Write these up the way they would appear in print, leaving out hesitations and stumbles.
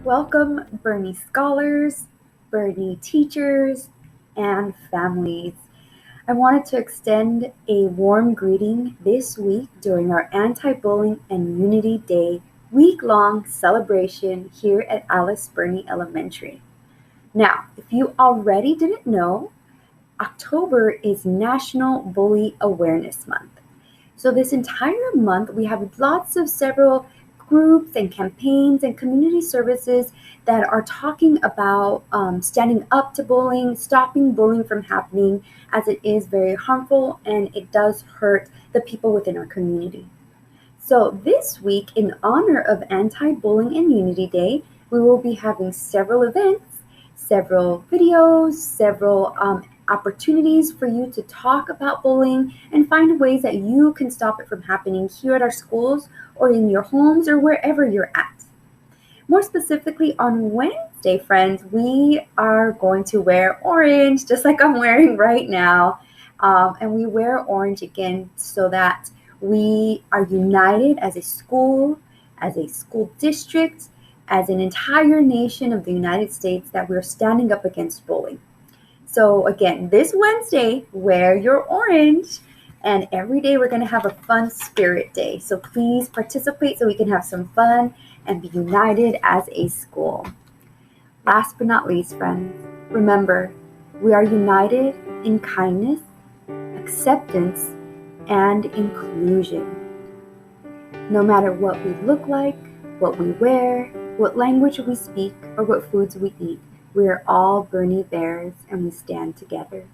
Welcome, Bernie scholars, Bernie teachers, and families. I wanted to extend a warm greeting this week during our Anti-Bullying and Unity Day week-long celebration here at Alice Bernie Elementary. Now, if you already didn't know, October is National Bully Awareness Month. So this entire month, we have several groups and campaigns and community services that are talking about standing up to bullying, stopping bullying from happening, as it is very harmful and it does hurt the people within our community. So this week, in honor of Anti-Bullying and Unity Day, we will be having several events, several videos, several opportunities for you to talk about bullying and find ways that you can stop it from happening here at our schools or in your homes or wherever you're at. More specifically, on Wednesday, friends, we are going to wear orange, just like I'm wearing right now. And we wear orange again so that we are united as a school district, as an entire nation of the United States, that we're standing up against bullying. So again, this Wednesday, wear your orange. And every day we're going to have a fun spirit day. So please participate so we can have some fun and be united as a school. Last but not least, friends, remember, we are united in kindness, acceptance, and inclusion. No matter what we look like, what we wear, what language we speak, or what foods we eat, we are all Bernie Bears and we stand together.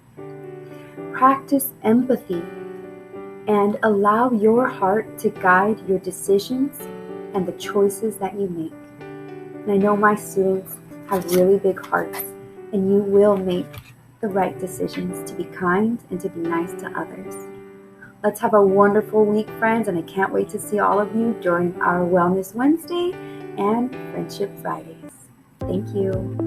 Practice empathy and allow your heart to guide your decisions and the choices that you make. And I know my students have really big hearts, and you will make the right decisions to be kind and to be nice to others. Let's have a wonderful week, friends, and I can't wait to see all of you during our Wellness Wednesday and Friendship Fridays. Thank you.